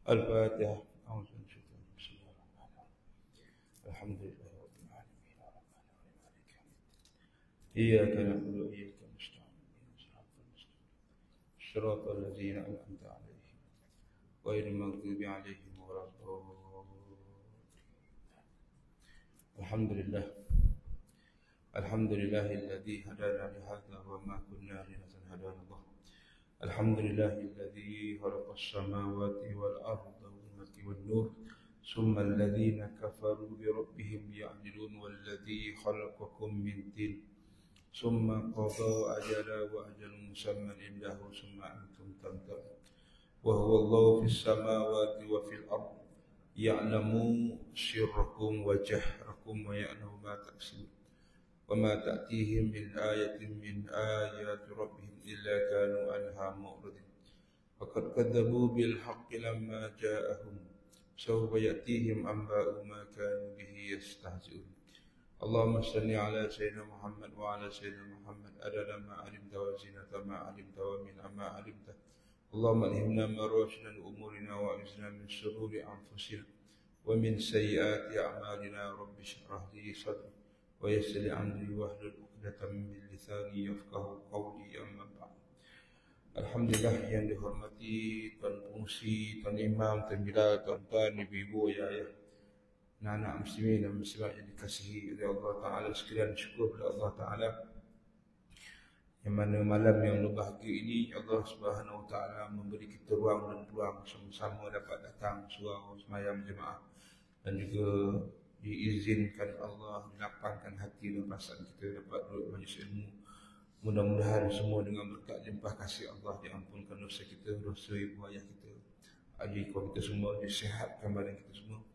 الفاتحة. أعوذ بالله من الشيطان الرجيم. بسم الله الرحمن الرحيم. الحمد لله رب العالمين الرحمن الرحيم مالك يوم الدين. إياك نعبد وإياك نستعين اهدنا الصراط المستقيم صراط الذين أنعمت عليهم غير المغضوب عليهم ولا الضالين. الحمد لله الذي هدانا لهذا وما كنا لنهتدي هدانا الله. الحمد لله الذي خلق السماوات والأرض والنور ثم الذين كفروا بربهم يعدلون والذي خلقكم من طين ثم قضى أجلا وأجل مسمى عنده ثم أنتم تمترون وهو الله في السماوات وفي الأرض يعلم سركم وجهركم ويعلم ما تكسبون وما تأتيهم من آية من آيات ربهم إلا كانوا عنها معرضين فقد كذبوا بالحق لما جاءهم سوف يأتيهم أنباء ما كانوا به يستهزئون. اللهم صل على سيدنا محمد وعلى سيدنا محمد عدد ما علمت وزينة ما علمت ومن ما علمت. اللهم ألهمنا مراشد أمورنا وأعذنا من شرور أنفسنا ومن سيئات أعمالنا. رب اشرح لي صدري ويسر لي أمري واحلل عقدة من لساني يفقهوا قولي. أما بعد. Alhamdulillah yang dihormati Tuan Fungsi, Tuan Imam, Tuan Bilal, tuan-tuan, ibu-ibu, ayah, anak-anak muslimin dan muslimat yang dikasihi oleh Allah Ta'ala sekalian, syukur kepada Allah Ta'ala yang mana malam yang berbahagia ini Allah Subhanahu Wa Ta'ala memberi kita ruang dan peluang sama-sama dapat datang surau semayam jemaah dan juga diizinkan Allah dilapangkan hati dan perasaan kita dapat duduk majlis ilmu. Mudah-mudahan semua dengan berkat limpah kasih Allah diampunkan dosa kita, dosa ibu ayah kita, adik ipar kita semua, disihatkan badan kita semua,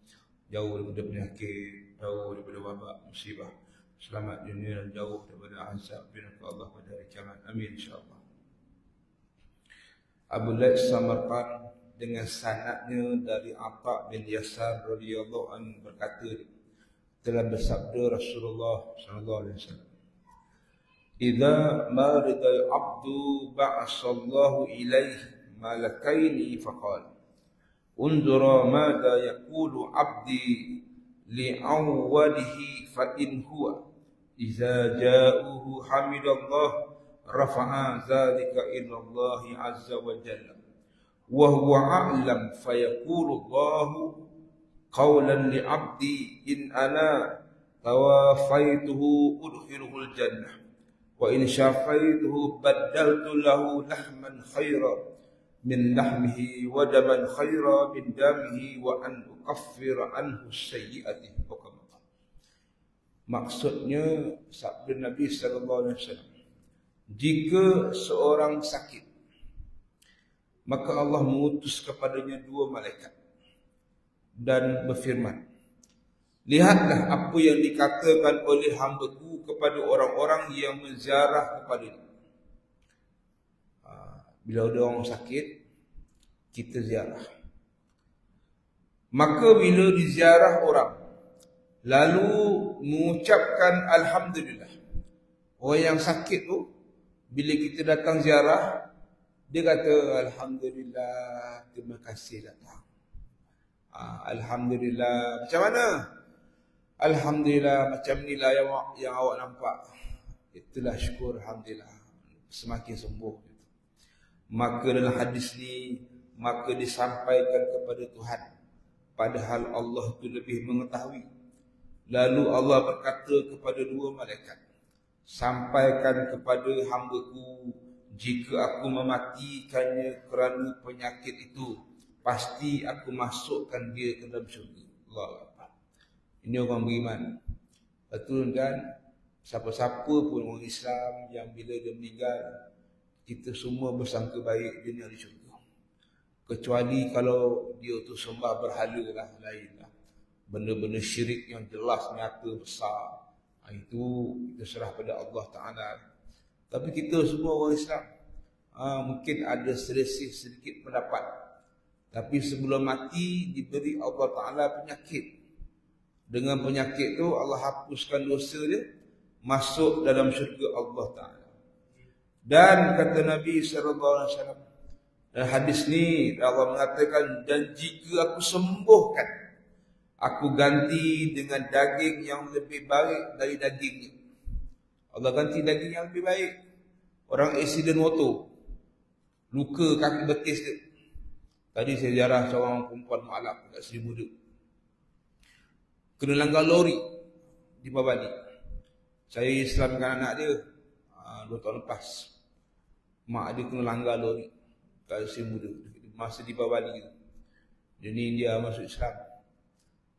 jauh daripada penyakit, jauh daripada wabak, musibah, selamat dunia dan jauh daripada azab binaka Allah pada hari kiamat. Amin insya-Allah. Abu Laith Samarqand dengan sanadnya dari Atha bin Yasar radhiyallahu anhu berkata, telah bersabda Rasulullah sallallahu alaihi wasallam, "Idza marida al-'abdu ba'asallahu ilaihi malakaini faqala unzura madza yaqulu 'abdi li'awwalihi fa in huwa idza ja'uhu hamidallah rafa'a dzalika ila Allah 'azza wa jalla wa huwa a'lam fa yaqulu Allahu qawlan li'abdi in ana tawafaituhu udkhiluhul jannah wa in syafaituhu baddaltu lahu lahman khayra min lahmihi wa daman khayra min damihi wa an ukaffira anhu sayyi'atihi." Maksudnya sabda Nabi sallallahu alaihi wasallam, jika seorang sakit maka Allah mengutus kepadanya dua malaikat dan berfirman, "Lihatlah apa yang dikatakan oleh hamba-Ku kepada orang-orang yang menziarah kepadanya." Bila ada orang sakit, kita ziarah. Maka bila diziarah orang, lalu mengucapkan Alhamdulillah. Orang yang sakit tu, bila kita datang ziarah, dia kata Alhamdulillah, terima kasih datang. Alhamdulillah. Macam mana? Alhamdulillah macam inilah yang awak nampak. Itulah syukur, alhamdulillah. Semakin sembuh. Maka dalam hadis ni, maka disampaikan kepada Tuhan, padahal Allah itu lebih mengetahui. Lalu Allah berkata kepada dua malaikat, "Sampaikan kepada hamba-Ku, jika aku mematikannya kerana penyakit itu, pasti aku masukkan dia ke dalam syurga." Allah. Ini orang beriman. Betul kan? Siapa-siapa pun orang Islam yang bila dia meninggal, kita semua bersangka baik dia ni ahli syurga. Kecuali kalau dia tu sembah berhala lah, lain lah. Benda-benda syirik yang jelas, nyata, besar. Itu kita serah pada Allah Ta'ala. Tapi kita semua orang Islam, mungkin ada selisih sedikit pendapat. Tapi sebelum mati diberi Allah Ta'ala penyakit. Dengan penyakit tu Allah hapuskan dosa dia, masuk dalam syurga Allah Ta'ala. Dan kata Nabi SAW, Dan hadis ni Allah mengatakan, dan jika aku sembuhkan, aku ganti dengan daging yang lebih baik dari dagingnya. Allah ganti daging yang lebih baik. Orang accident motor, luka kaki betis dia. Tadi saya ziarah seorang perempuan Ma'lab kat Seri Muda, kena langgar lori di Bali. Saya Islamkan anak dia 2 tahun lepas. Mak dia kena langgar lori kat Seri Muda masa di Bali. Jadi dia masuk Islam.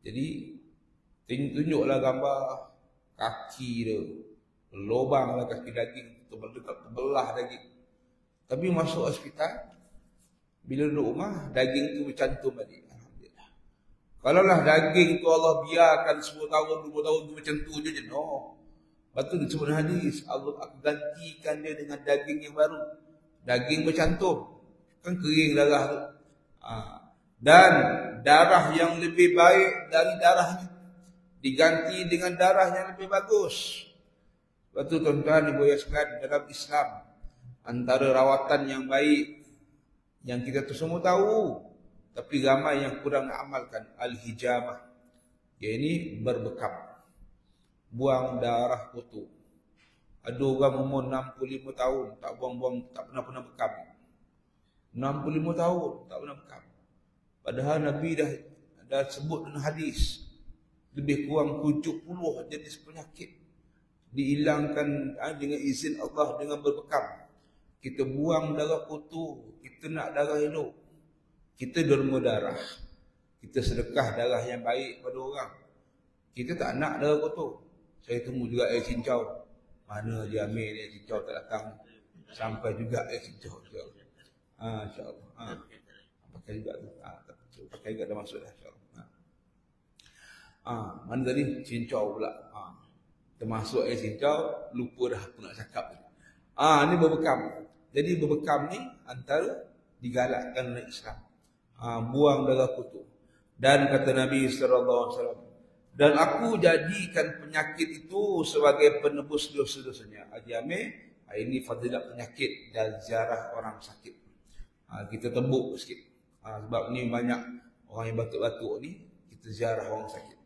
Jadi tunjuklah gambar kaki dia, lubang lah kaki daging, terbelah daging. Tapi masuk hospital, bila duduk rumah, daging tu bercantum balik. Alhamdulillah. Kalaulah daging tu Allah biarkan 10 tahun, 20 tahun tu macam tu je, no. Lepas tu disebut hadis, Allah akan gantikan dia dengan daging yang baru. Daging bercantum, kan kering darah tu. Dan darah yang lebih baik dari darahnya diganti dengan darah yang lebih bagus. Lepas tu tuan-tuan ibu sekalian, dalam Islam antara rawatan yang baik yang kita tu semua tahu, tapi ramai yang kurang amalkan, al-hijamah, iaitu berbekam, buang darah kotor. Ada orang umur 65 tahun tak buang-buang, tak pernah bekam. 65 tahun tak pernah bekam. Padahal Nabi dah sebut dalam hadis, lebih kurang 70 jenis penyakit dihilangkan dengan izin Allah dengan berbekam. Kita buang darah kotor, kita nak darah elok. Kita derma darah, kita sedekah darah yang baik pada orang. Kita tak nak darah kotor. Saya tunggu juga air cincau. Mana dia ambil air cincau tak datang. Sampai juga air cincau. InsyaAllah. Pakai juga tu. Pakai juga dah masuk dah, insyaAllah. Mana tadi? Cincau pula. Termasuk air cincau, lupa dah aku nak cakap tadi. Ni berbekam. Jadi berbekam ni antara digalakkan oleh Islam. Buang darah kotor. Dan kata Nabi SAW, dan aku jadikan penyakit itu sebagai penebus dosa-dosanya. Haji Amir, ini fadilat penyakit dan ziarah orang sakit. Kita tembuk sikit. Sebab ni banyak orang yang batuk-batuk ni, kita ziarah orang sakit.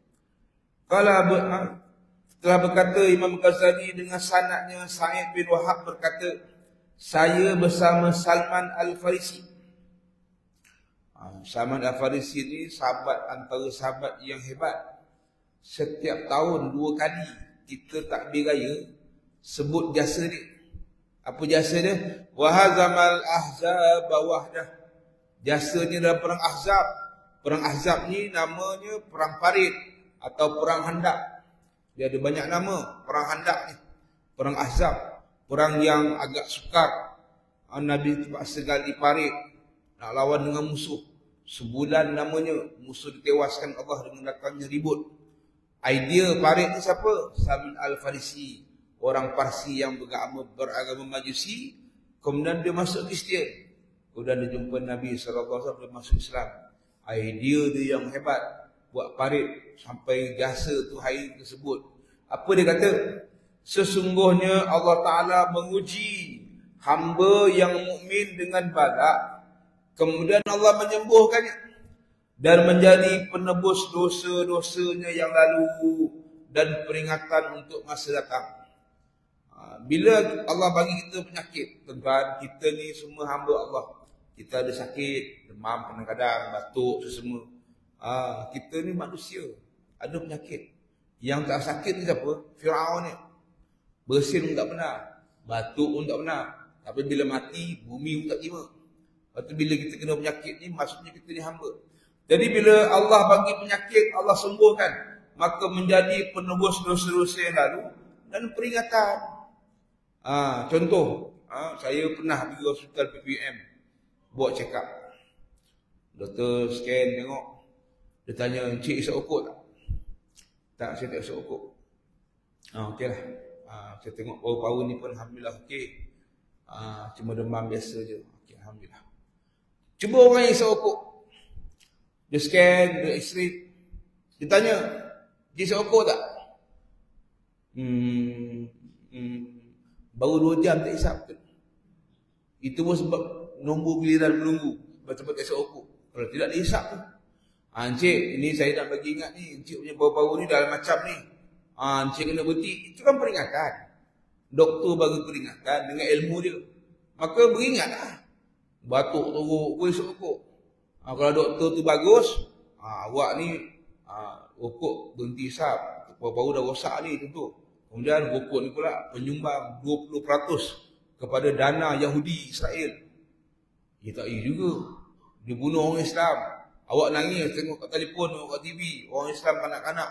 Telah berkata Imam Ghazali dengan sanadnya, Sa'id bin Wahab berkata, saya bersama Salman Al-Farisi. Salman Al-Farisi ni sahabat, antara sahabat yang hebat. Setiap tahun 2 kali kita takbir raya sebut jasa dia. Apa jasa dia? Wahazamal ahzab wahdah. Jasanya dalam perang Ahzab. Perang Ahzab ni namanya perang Parit atau perang Handak. Dia ada banyak nama perang Handak ni. Perang Ahzab, perang yang agak sukar. Nabi terpaksa gali parit nak lawan dengan musuh. Sebulan namanya, musuh ditewaskan Allah dengan datangnya ribut. Idea parit ni siapa? Salman Al-Farisi, orang Parsi yang beragama Majusi. Kemudian dia masuk Kristian. Kemudian dia jumpa Nabi SAW, dia masuk Islam. Idea dia yang hebat, buat parit sampai jasa tu hari tersebut. Apa dia kata? Sesungguhnya Allah Ta'ala menguji hamba yang mukmin dengan bala, kemudian Allah menyembuhkannya dan menjadi penebus dosa-dosanya yang lalu dan peringatan untuk masa datang. Bila Allah bagi kita penyakit, tuan-tuan, kita ni semua hamba Allah. Kita ada sakit, demam kadang-kadang, batuk, semua. Kita ni manusia, ada penyakit. Yang tak sakit ni siapa? Firaun ni. Bersin pun tak pernah, batuk pun tak pernah. Tapi bila mati, bumi pun tak terima. Lepas tu bila kita kena penyakit ni, maksudnya kita ni hamba. Jadi bila Allah bagi penyakit, Allah sembuhkan, maka menjadi penebus dosa-dosa yang lalu dan peringatan. Contoh, saya pernah pergi hospital PPM buat check up. Doktor scan tengok, dia tanya, "Encik isap okok tak?" "Tak, saya tak isap okok." Okey lah. Saya tengok paru-paru ni pun alhamdulillah okey. Cuma demam biasa je. Okey, alhamdulillah. Cuba orang yang isap okok. Dia scan, dia x-ray. Dia tanya, "Dia isap okok tak?" Baru 2 jam tak isap. Itu pun sebab nombor giliran menunggu. Betul-betul esok okok. Kalau tidak dihisap tu. Encik, ini saya nak bagi ingat ni. Encik punya baru-baru ni dah macam ni. Encik kena berhenti. Itu kan peringatan. Doktor bagi peringatan dengan ilmu dia. Maka beringatlah. Batuk teruk, esok okok. Kalau doktor tu bagus, awak ni okok berhenti hisap. Baru-baru dah rosak ni tentu. Kemudian okok ni pula penyumbang 20% kepada dana Yahudi Israel. Dia tak iya juga. Dia bunuh orang Islam. Awak nangis tengok kat telefon, tengok kat TV. Orang Islam kanak-kanak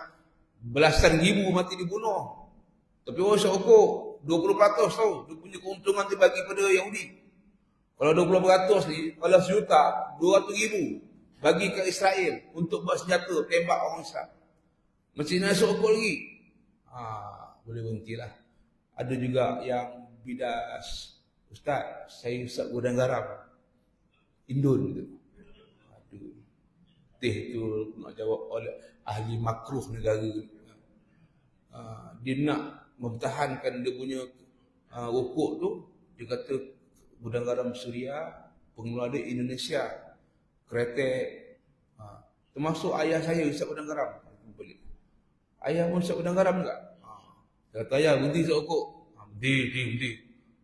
belasan ribu mati dibunuh. Tapi orang isap okok 20% tau. Dia punya keuntungan dia bagi pada Yahudi. Kalau 20% ni, kalau sejuta, 200,000 bagi ke Israel untuk buat senjata tembak orang Islam. Masih nak isap okok lagi. Boleh berhentilah. Ada juga yang bidas. Ustaz, saya usap gudang garam. Indon tu. Aduh. Teh tu nak jawab oleh ahli makruh negara. Dia nak mempertahankan dia punya rokok tu. Dia kata gudang garam Suria, pengeluar dia Indonesia, kretek. Termasuk ayah saya isap gudang garam. Ayah pun isap gudang garam tak? Dia kata ayah berhenti isap rokok. Berhenti.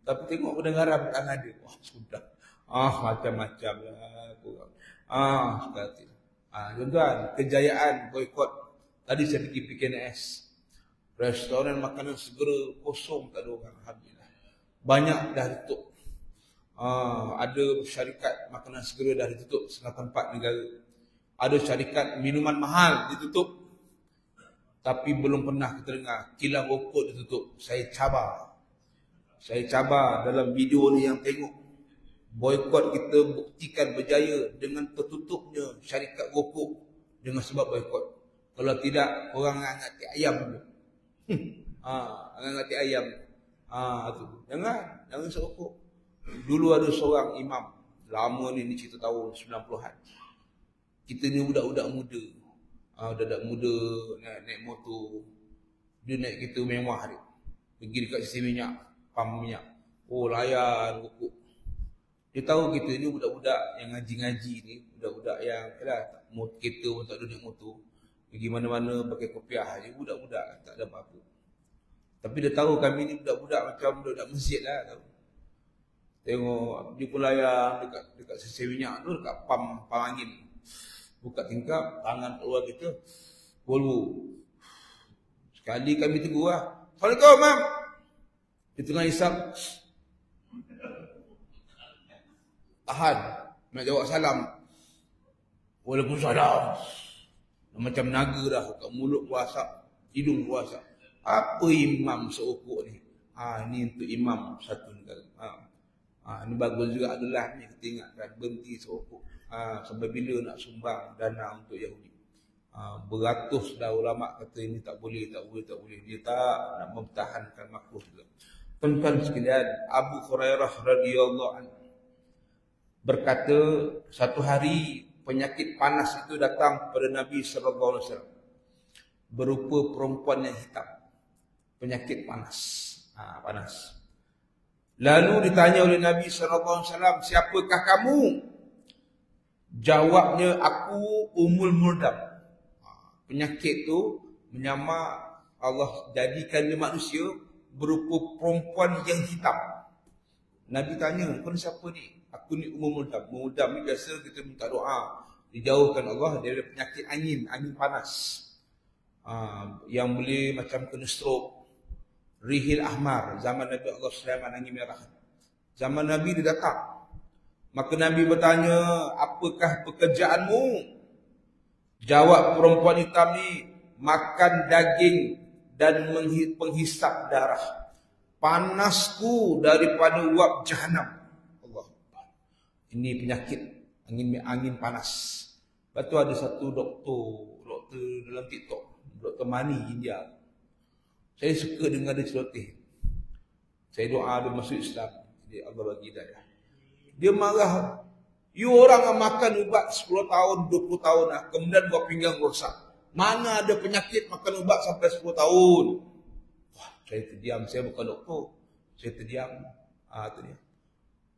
Tapi tengok gudang garam tangan dia. Wah sudah. Macam-macam lah. Sekali. Tuan-tuan, kejayaan boikot. Tadi saya pergi PKNS. Restoran makanan segera kosong, tak ada orang. Alhamdulillah. Banyak dah tutup. Ada syarikat makanan segera dah ditutup setengah tempat negara. Ada syarikat minuman mahal ditutup. Tapi belum pernah kita dengar kilang rokok ditutup. Saya cabar dalam video ni yang tengok. Boikot kita buktikan berjaya dengan tertutupnya syarikat rokok dengan sebab boikot. Kalau tidak, orang angat ayam tu. Angat ayam. Tu. Jangan serokok. Dulu ada seorang imam. Lama ni cerita tahun 90-an. Kita ni budak-budak muda. Budak-budak muda naik motor. Dia naik kereta mewah dia. Pergi dekat sisi minyak. Pam minyak. Layan rokok. Dia tahu kita ni budak-budak yang ngaji-ngaji ni. Budak-budak yang kereta pun tak ada naik motor. Pergi mana-mana pakai kopiah je. Budak-budak tak ada apa-apa. Tapi dia tahu kami ni budak-budak macam budak-budak masjid lah. Tahu. Tengok dia pun layan dekat sisi minyak tu. Dekat pam angin. Buka tingkap, tangan keluar kita. Volvo. Sekali kami tegur lah. Assalamualaikum, Mam. Dia tengah hisap. Tahan. Nak jawab salam. Waalaikumsalam. Macam naga dah. Kat mulut puasa. Hidung puasa. Apa imam serokok ni? Ni untuk imam satu negara. Ni bagus juga adalah ni kita ingatkan. Berhenti serokok. Sampai bila nak sumbang dana untuk Yahudi. Beratus dah ulama kata ini tak boleh. Dia tak nak mempertahankan makruh juga. Tuan-tuan sekalian, Abu Hurairah radhiyallahu anhu berkata, satu hari penyakit panas itu datang pada Nabi sallallahu alaihi wasallam. Berupa perempuan yang hitam. Penyakit panas. Panas. Lalu ditanya oleh Nabi sallallahu alaihi wasallam, siapakah kamu? Jawabnya, aku Ummul Murdam. Penyakit tu menyamar Allah jadikan dia manusia berupa perempuan yang hitam. Nabi tanya, kau ni siapa ni? Aku ni Ummul Murdam. Ummul Murdam ni biasa kita minta doa. Dijauhkan Allah dari penyakit angin panas. Yang boleh macam kena stroke. Rihil Ahmar. Zaman Nabi Allah Sulaiman angin merah. Zaman Nabi dia datang. Maka Nabi bertanya, apakah pekerjaanmu? Jawab perempuan hitam ni, makan daging dan penghisap darah. Panasku daripada uap jahanam. Allah. Ini penyakit angin panas. Lepas tu ada satu doktor dalam TikTok, Dr. Mani India. Saya suka dengar dia celoteh. Saya doa dia masuk Islam. Jadi Allah bagi hidayah. Dia marah. You orang yang makan ubat 10 tahun, 20 tahun lah. Kemudian buat pinggang rosak. Mana ada penyakit makan ubat sampai 10 tahun. Wah, saya terdiam. Saya bukan doktor. Saya terdiam. Itu dia.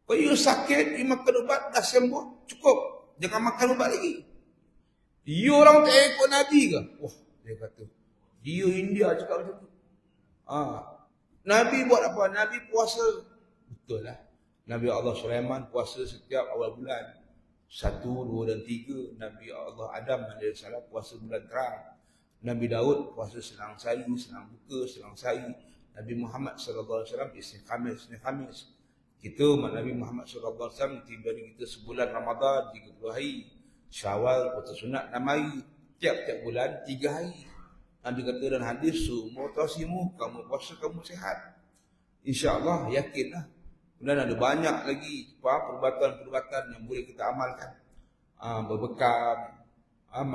Kalau you sakit, you makan ubat, dah sembuh, cukup. Jangan makan ubat lagi. You orang tak ikut Nabi ke? Wah, dia kata. You India cakap macam tu. Nabi buat apa? Nabi puasa. Betul lah. Nabi Allah Sulaiman puasa setiap awal bulan. 1, 2 dan 3. Nabi Allah Adam AS puasa bulan terang. Nabi Daud puasa selang sayu, selang buka, selang sayu. Nabi Muhammad SAW Isnin Khamis. Kita Nabi Muhammad SAW tiba di kita sebulan Ramadan 30 hari. Syawal puasa sunat 6 hari. Tiap-tiap bulan 3 hari. Nabi kata dalam hadis, sumu tasimu, kamu puasa kamu sihat. InsyaAllah, yakinlah. Kemudian ada banyak lagi perubatan-perubatan yang boleh kita amalkan. Berbekam,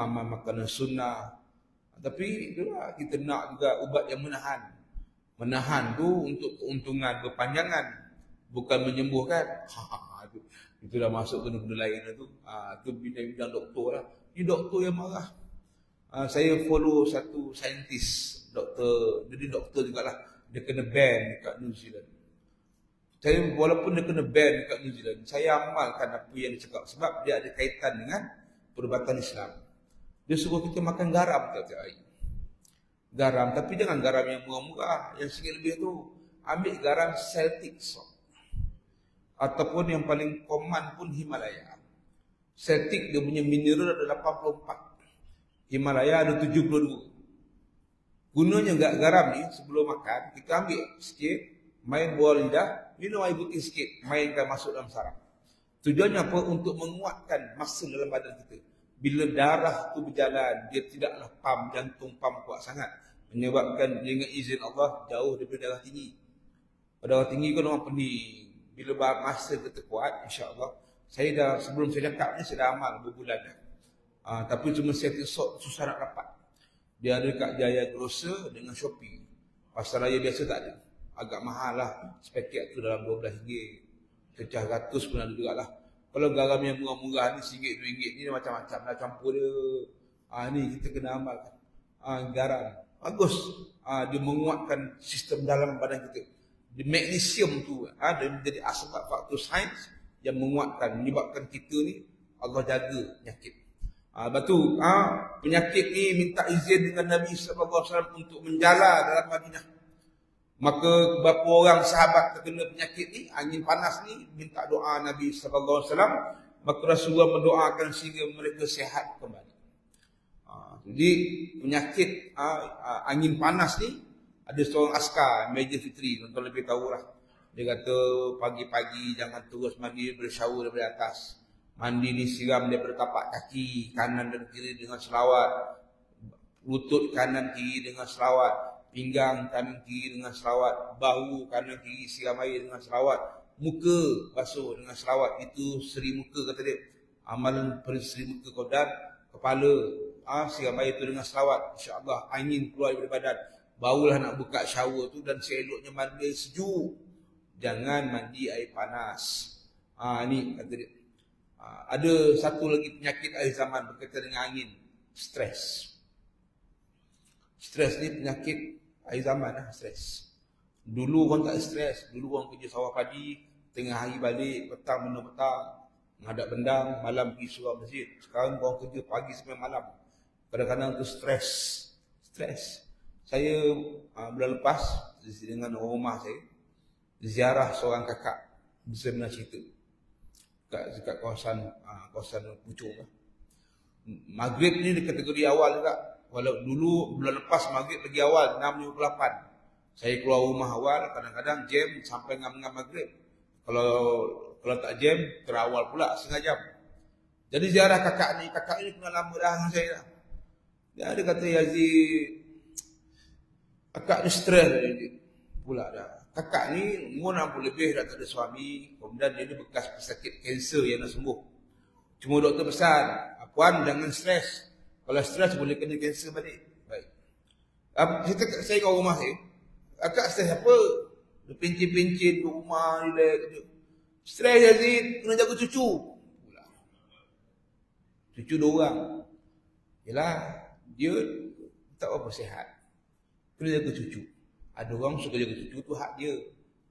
makanan sunnah. Tapi itulah kita nak juga ubat yang menahan. Menahan tu untuk keuntungan berpanjangan, bukan menyembuhkan. Itu dah masuk ke benda lain tu. Itu bidang doktor lah. Ini doktor yang marah. Saya follow satu saintis, doktor, jadi doktor jugalah. Dia kena ban dekat New Zealand. Saya walaupun dia kena ban dekat New Zealand, saya amalkan apa yang dia cakap sebab dia ada kaitan dengan perubatan Islam. Dia suruh kita makan garam tiap-tiap hari. Garam, tapi jangan garam yang murah-murah, yang sikit lebih tu. Ambil garam Celtic salt. Ataupun yang paling common pun Himalaya. Celtic dia punya mineral ada 84. Himalaya ada 72. Gunanya garam ni sebelum makan, kita ambil sikit, main buah lidah, minum air putih sikit, mainkan masuk dalam saraf. Tujuannya apa? Untuk menguatkan masa dalam badan kita. Bila darah tu berjalan, dia tidaklah jantung kuat sangat. Menyebabkan dengan izin Allah jauh daripada darah tinggi. Pada darah tinggi kan orang pening. Bila masa kita kuat, insya-Allah. Saya dah, sebelum saya cakap ni, saya dah amal berbulan dah. Tapi cuma saya susah nak dapat. Dia ada kat Jaya Grocer dengan Shopee. Pasar raya biasa tak ada. Agak mahal lah. Sepaket tu dalam RM12. Pecah ratus pun ada juga lah. Kalau garam yang murah-murah ni RM1, RM2 ni macam-macam lah campur dia. Ni kita kena amalkan. Garam. Bagus. Dia menguatkan sistem dalam badan kita. Di magnesium tu dia menjadi asbab faktor sains yang menguatkan, menyebabkan kita ni Allah jaga penyakit. Lepas tu penyakit ni minta izin dengan Nabi SAW untuk menjala dalam Madinah. Maka beberapa orang sahabat terkena penyakit ni, angin panas ni, minta doa Nabi SAW. Maka Rasulullah mendoakan sehingga mereka sihat kembali. Jadi penyakit angin panas ni, ada seorang askar, Major Fitri, tuan-tuan lebih tahulah. Dia kata pagi-pagi jangan terus mandi bershower daripada atas. Mandi ni siram daripada tapak kaki kanan dan kiri dengan selawat. Lutut kanan kiri dengan selawat. Pinggang kanan kiri dengan selawat. Bahu kanan kiri siram air dengan selawat. Muka basuh dengan selawat. Itu seri muka kata dia. Amalan seri muka kodam. Kepala siram air itu dengan selawat. InsyaAllah angin keluar daripada badan. Barulah nak buka shower tu dan seeloknya mandi sejuk. Jangan mandi air panas. Ni kata dia. Ada satu lagi penyakit akhir zaman berkaitan dengan angin. Stres. Stres ni penyakit akhir zaman lah, stres. Dulu orang tak stres. Dulu orang kerja sawah padi, tengah hari balik, petang minum petang, menghadap bendang, malam pergi surau masjid. Sekarang orang kerja pagi sampai malam. Kadang-kadang tu stres. Stres. Saya bulan lepas dengan orang rumah saya ziarah seorang kakak bersama cerita dekat kawasan Puchong lah. Maghrib ni di kategori awal juga. Walau dulu bulan lepas maghrib lagi awal 6.58. Saya keluar rumah awal, kadang-kadang jam sampai ngam-ngam maghrib. Kalau tak jam terawal pula setengah jam. Jadi ziarah kakak ni kenal lama dah dengan saya dah. Dia kata Yazid, kakak ni stres pula dah. Kakak ni umur 60 lebih dah tak ada suami. Kemudian dia ni bekas pesakit kanser yang nak sembuh. Cuma doktor pesan, puan jangan stres. Kalau stres boleh kena kanser balik. Baik. Saya kat rumah saya. Kakak stres apa? Dia pencin-pencin di rumah, relax. Stres Yazid, kena jaga cucu. Pula. Cucu 2 orang. Yelah, dia tak apa sihat. Kena jaga cucu. Ada orang suka jaga cucu tu hak dia.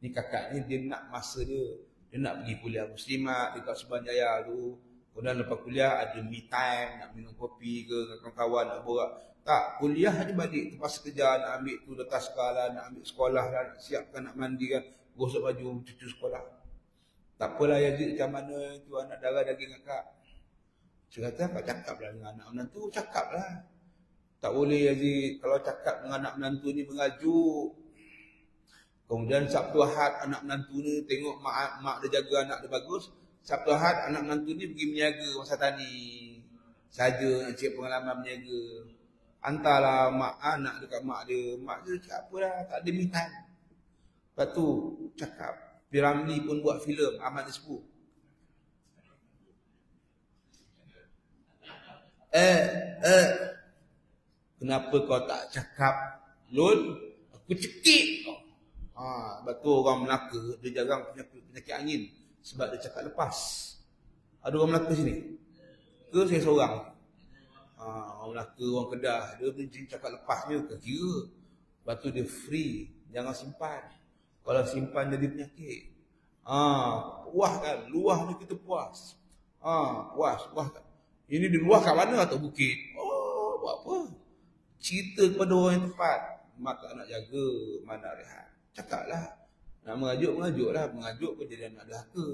Ni kakak ni dia nak masa dia. Dia nak pergi kuliah muslimat dekat Subanjaya tu. Kemudian lepas kuliah ada me time, nak minum kopi ke kawan-kawan, nak borak. Tak, kuliah aja balik. Lepas kerja nak ambil tu taskar lah, nak ambil sekolah lah, nak siapkan, nak mandi kan. Gosok baju, cucu sekolah. Tak apalah Yazid macam mana tu anak darah daging akak. Saya kata akak cakap lah dengan anak menantu, cakap lah. Tak boleh Yazid, kalau cakap dengan anak menantu ni mengajuk. Kemudian Sabtu Ahad anak menantu ni tengok mak dia jaga anak dia bagus. Sabtu Ahad anak menantu ni pergi meniaga masa tani. Saja nak cek pengalaman meniaga. Hantarlah mak anak dekat mak dia. Mak dia cakap apalah, tak ada minat. Lepas tu cakap. Piramli pun buat filem Ahmad Disbu. Kenapa kau tak cakap? Lul, aku cekik kau. Sebab tu orang Melaka dia jarang penyakit angin sebab dia cakap lepas. Ada orang Melaka sini? Ke saya seorang? Orang Melaka, orang Kedah, dia cakap lepas dia ke kira. Lepas tu dia free, jangan simpan. Kalau simpan jadi penyakit. Puas kan? Luah ni kita puas. Puas kan? Ini di luar kat mana atau bukit? Buat apa? Cerita kepada orang yang tepat. Mak tak nak jaga, mak nak rehat. Cakaplah. Nak mengajuk-mengajuklah. Mengajuk pun jadi anak dahaka.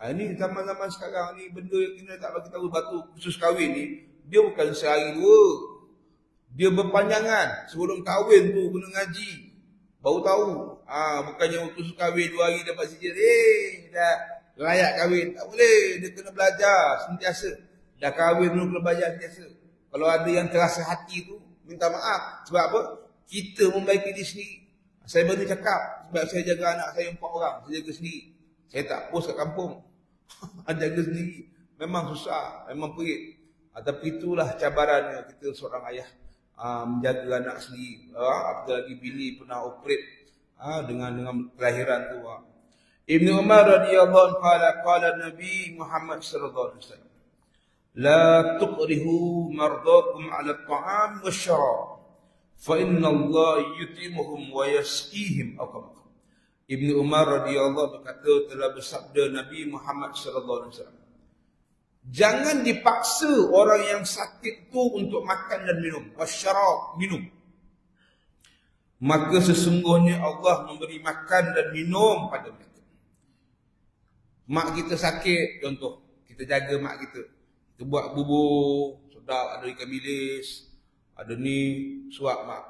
Ini zaman-zaman sekarang ni, benda yang kita tak bagi tahu batu khusus kahwin ni, dia bukan sehari dua. Dia berpanjangan. Sebelum kahwin tu kena ngaji. Baru tahu. Bukannya khusus kahwin 2 hari dapat sijil. Dah layak kahwin. Tak boleh. Dia kena belajar sentiasa. Dah kahwin dulu kena belajar sentiasa. Kalau ada yang terasa hati tu, minta maaf. Sebab apa? Kita membaiki diri sendiri. Saya baru cakap, sebab saya jaga anak saya 4 orang, saya jaga sendiri. Saya tak post kat kampung. Jaga sendiri. Memang susah, memang perit. Tapi itulah cabarannya kita seorang ayah. Menjaga anak sendiri. Apalagi bini pernah operate dengan kelahiran tu. Ibn Umar radhiyallahu anhu qala Nabi Muhammad sallallahu alaihi wasallam, la tuqrihu mardakum 'ala at-ta'am wasyarab. Fa inna Allah yutimuhum wa yasqihim. Ibnu Umar radhiyallahu berkata, telah bersabda Nabi Muhammad sallallahu alaihi wasallam, jangan dipaksa orang yang sakit tu untuk makan dan minum. Wasyarab, minum. Maka sesungguhnya Allah memberi makan dan minum pada mereka. Mak kita sakit, contoh, kita jaga mak kita. Kita buat bubur, sedap, ada ikan bilis, ada ni, suap mak.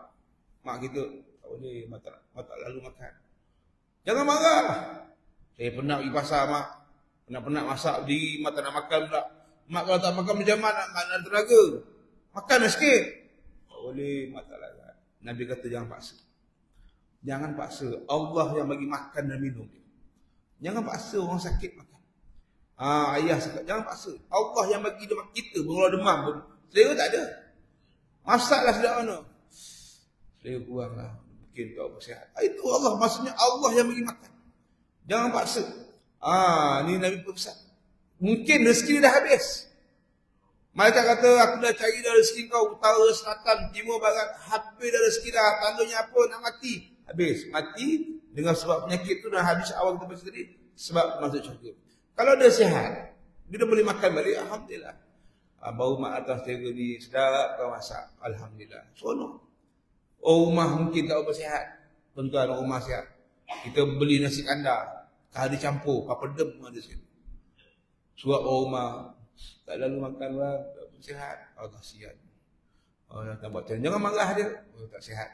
Mak kita, tak boleh, mak tak lalu makan. Jangan marah. Saya pernah pergi pasar mak. Pernah masak diri, mak tak nak makan pula. Mak kalau tak makan macam mana nak tenaga? Makan lah sikit. Tak boleh, mak tak larat. Nabi kata jangan paksa. Jangan paksa. Allah yang bagi makan dan minum. Jangan paksa orang sakit makan. Ayah cakap, jangan paksa. Allah yang bagi kita mengeluar demam pun. Selera tak ada. Masaklah sedap mana. Selera kurang lah. Mungkin tak apa sihat. Itu Allah. Maksudnya Allah yang bagi makan. Jangan paksa. Ni Nabi pesan. Mungkin rezeki dah habis. Malaikat kata, aku dah cari dah rezeki kau. Utara, selatan, timur, barat. Habis dah rezeki dah. Tandanya apa? Nak mati. Habis. Mati. Dengan sebab penyakit tu dah habis awal kita pasal tadi. Sebab masuk syurga. Kalau dia sihat. Dia dah boleh makan balik. Alhamdulillah. Baru mak atas jaga ni sedap kau masak. Alhamdulillah. Seronok. Rumah mungkin tak apa sihat. Tuan-tuan rumah sihat. Kita beli nasi kandar. Kari campur. Papadem ada sikit. Suap rumah. Tak lalu makan lah. Tak apa sihat. Kasihan. Tak buat macam. Jangan marah dia. Tak sihat.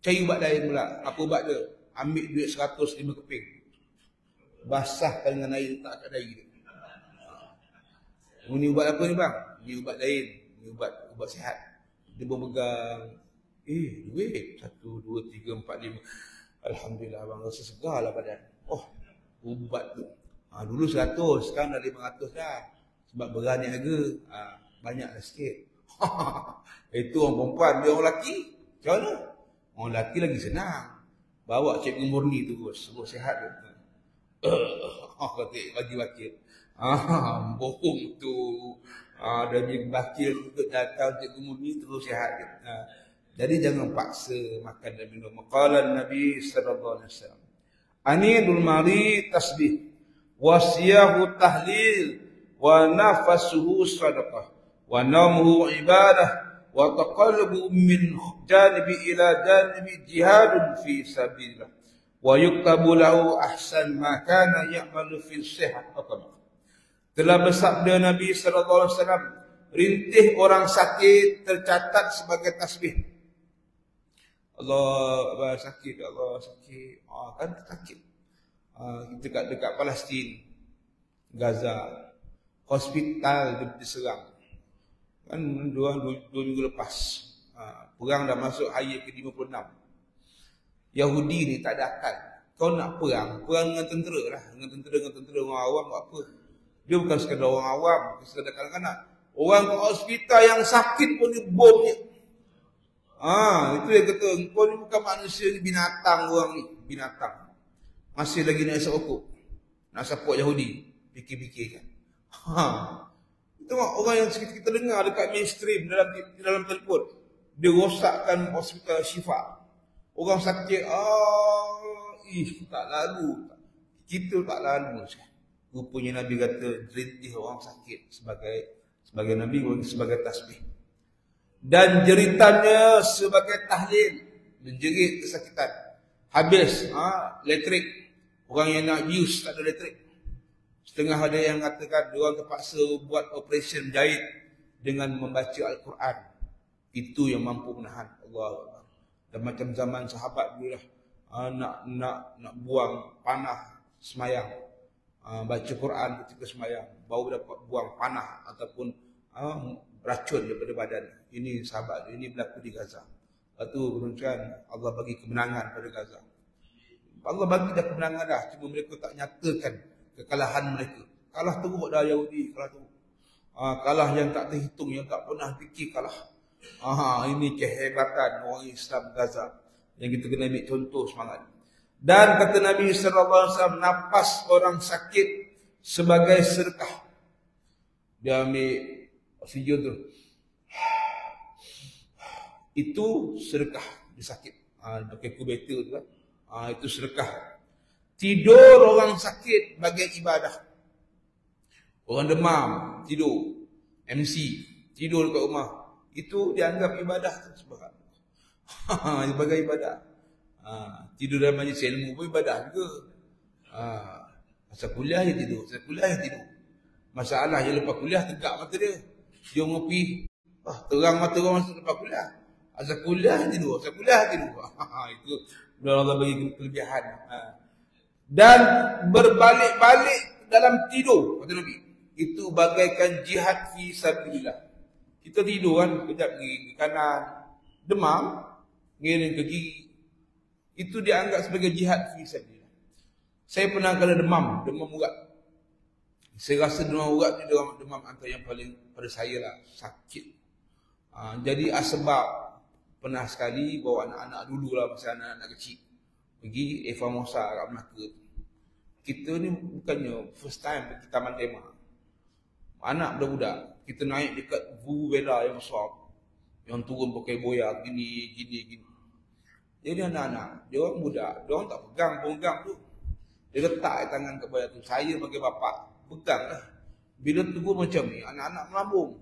Cari ubat lain pula. Apa ubat dia? Ambil duit 105 keping. Basahkan dengan air. Letak kat dahi dia. Ini ubat apa ni bang? Ini ubat lain. Ini ubat sihat. Dia berpegang. Duit. 1, 2, 3, 4, 5. Alhamdulillah abang rasa segar lah badan. Ubat tu. Dulu 100. Sekarang dah 500 dah. Sebab berani harga. Banyak lah sikit. Itu orang perempuan. Dia orang lelaki. Macam mana? Orang lelaki lagi senang. Bawa cikgu murni tu terus. Sebut sihat dia. Kata bagi-bagi. Bohong tu. Dah jadi bakil untuk datang cikgu murni terus sihat dia. Jadi jangan paksa makan dan minum. Qala Nabi sallallahu alaihi wasallam, anidul mari tasbih wasiyahu tahlil, wa nafasuhu sadaqah, wa namuhu ibadah, wa taqallubu min janibi ila janibi jihadun fi sabilillah, wa yuktabu lahu ahsan ma kana ya'malu fi sihhat. Telah bersabda Nabi sallallahu alaihi wasallam, rintih orang sakit tercatat sebagai tasbih. Allah sakit, Allah sakit. Kan sakit. Kita dekat Palestin, Gaza, hospital diserang. Kan dua minggu lepas. Perang dah masuk hari ke-56. Yahudi ni tak ada akal. Kau nak perang dengan tentera lah. Dengan tentera orang awam buat apa? Dia bukan sekadar orang awam, sekadar kanak-kanak. Orang ke hospital yang sakit pun dia bom ni. Itu yang kata, kau ni bukan manusia ni, binatang orang ni. Binatang. Masih lagi nak isap rokok. Nak support Yahudi. Fikir-fikir kan. Tengok orang yang kita dengar dekat mainstream dalam telefon. Dia rosakkan hospital Syifa. Orang sakit, tak lalu. Kita tak lalu. Rupanya Nabi kata, rintih orang sakit sebagai Nabi, sebagai tasbih. Dan jeritannya sebagai tahlil. Menjerit kesakitan. Habis, elektrik. Orang yang nak use tak ada elektrik. Setengah ada yang katakan, diorang terpaksa buat operation jahit dengan membaca Al-Quran. Itu yang mampu menahan Allah. Dan macam zaman sahabat dulu lah, nak buang panah semayang. Baca Quran ketika semayang, baru dapat buang panah ataupun racun daripada badan. Ini sahabat, ini berlaku di Gaza. Lepas tu beruncan Allah bagi kemenangan pada Gaza. Allah bagi dah kemenangan dah, cuma mereka tak nyatakan kekalahan mereka. Kalah teruk dah Yahudi, kalah teruk. Kalah yang tak terhitung, yang tak pernah fikir kalah. Ini kehebatan orang Islam Gaza yang kita kena ambil contoh semangat. Dan kata Nabi sallallahu alaihi wasallam, napas orang sakit sebagai sedekah. Dia ambil oksigen tu. Itu sedekah dia sakit. Pakai kubeter tu kan. Itu sedekah. Tidur orang sakit bagai ibadah. Orang demam tidur. MC tidur dekat rumah. Itu dianggap ibadah sebagai ibadah. Tidur dalam majlis ilmu pun ibadah juga. Masa kuliah dia tidur, masalah je lepas kuliah tegak mata dia. Dia ngopi, terang mata orang masa lepas kuliah. Masa kuliah tidur. Itu Allah bagi kelebihan. Dan berbalik-balik dalam tidur, kata Nabi, itu bagaikan jihad fi sabilillah. Kita tidur kan, kejap gigi kanan, demam, ngiring ke gigi. Itu dianggap sebagai jihad fi sabilillah. Saya pernah kena demam urat. Saya rasa demam urat ni demam antara yang paling pada saya lah, sakit. Jadi asbab pernah sekali bawa anak-anak dululah, masa anak-anak kecil pergi Eva Mosa kat Melaka. Kita ni bukannya first time pergi Taman Tema. Anak budak-budak, kita naik dekat Vu Vela yang besar, yang turun pakai boya gini. Jadi anak-anak, dia orang budak, dia orang tak pegang tu. Dia letak tangan ke boya tu. Saya bagi bapak, pegang lah. Bila turun macam ni, anak-anak melambung.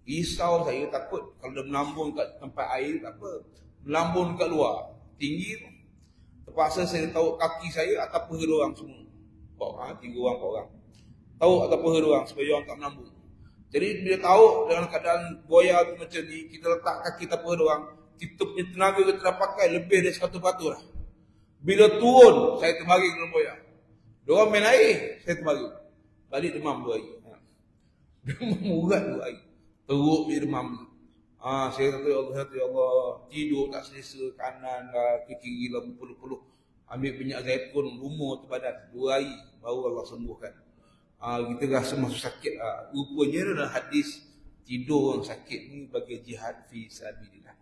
Risau saya, takut kalau dia melambung kat tempat air, tak apa. Melambung kat luar, tinggi tu. Terpaksa saya tahu kaki saya atas peha orang semua. 3 orang, 4 orang. Tahu atas peha orang supaya orang tak melambung. Jadi bila tahu dalam keadaan boya tu macam ni, kita letak kaki atas peha orang, kita punya tenaga kita dah pakai lebih dari 100% lah. Bila turun, saya terbaring dalam boya. Diorang main air, saya terbaring. Balik demam 2 hari. Demam urat 2 hari. Teruk dia demam. Saya kata, ya Allah, tidur tak selesa, kanan lah, ke kiri lah, berpeluh-peluh. Ambil minyak zaitun, lumur tu badan. 2 hari, baru Allah sembuhkan. Kita rasa masuk sakit. Rupanya dalam hadis, tidur orang sakit ni bagi jihad fi sabilillah.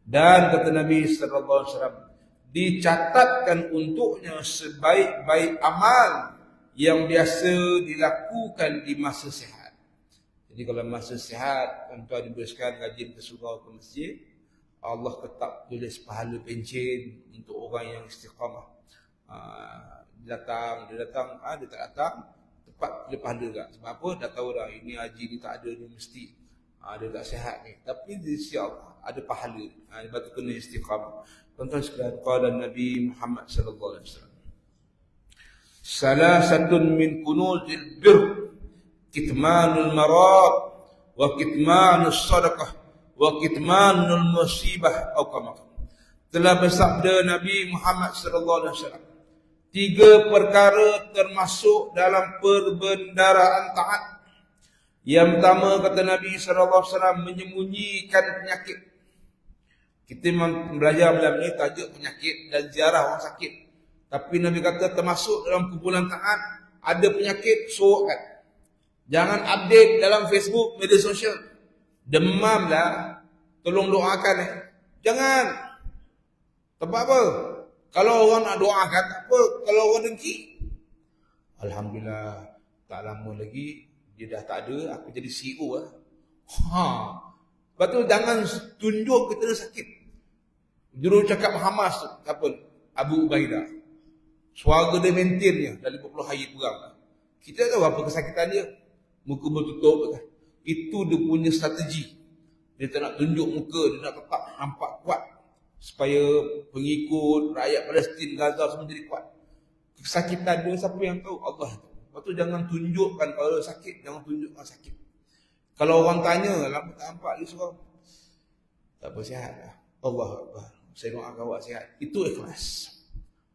Dan kata Nabi sallallahu alaihi wasallam, dicatatkan untuknya sebaik-baik amal yang biasa dilakukan di masa sihat. Jadi kalau masa sihat, tuan-tuan diberikan rajin ke surau ke masjid, Allah tetap tulis pahala pencen untuk orang yang istiqamah. Dia datang, dia tak datang, tepat dia pahala kat. Sebab apa? Dah tahu dah ini haji ni tak ada ni mesti. Dia tak sihat ni. Tapi di sisi Allah ada pahala. Sebab tu kena istiqamah. Tuan-tuan sekalian, qala Nabi Muhammad sallallahu alaihi wasallam, salasatun min kunuzil birr, kitmanul marad, wa kitmanus sadaqah, wa kitmanul musibah, atau kama. Telah bersabda Nabi Muhammad sallallahu alaihi wasallam, 3 perkara termasuk dalam perbendaraan taat. Yang pertama, kata Nabi sallallahu alaihi wasallam, menyembunyikan penyakit. Kita memang belajar malam ni tajuk penyakit dan ziarah orang sakit. Tapi Nabi kata termasuk dalam kumpulan taat, ada penyakit, sorokkan. Jangan update dalam Facebook, media sosial. Demam lah, tolong doakan. Jangan. Sebab apa? Kalau orang nak doakan, tak apa. Kalau orang dengki, alhamdulillah, tak lama lagi dia dah tak ada, aku jadi CEO lah. Lepas tu jangan tunjuk kita dah sakit. Juru cakap Hamas tu, apa? Abu Ubaidah. Suara dia maintainnya dah 50 hari perang. Kita tahu apa kesakitan dia. Muka bertutup kan. Itu dia punya strategi. Dia tak nak tunjuk muka, dia nak tetap nampak kuat. Supaya pengikut rakyat Palestin, Gaza semua jadi kuat. Kesakitan dia siapa yang tahu? Allah tahu. Lepas tu jangan tunjukkan kalau sakit, jangan tunjukkan sakit. Kalau orang tanya, lama tak nampak dia suruh, tak apa, sihat lah. Allah Akbar. Saya doakan awak sihat. Itu ikhlas.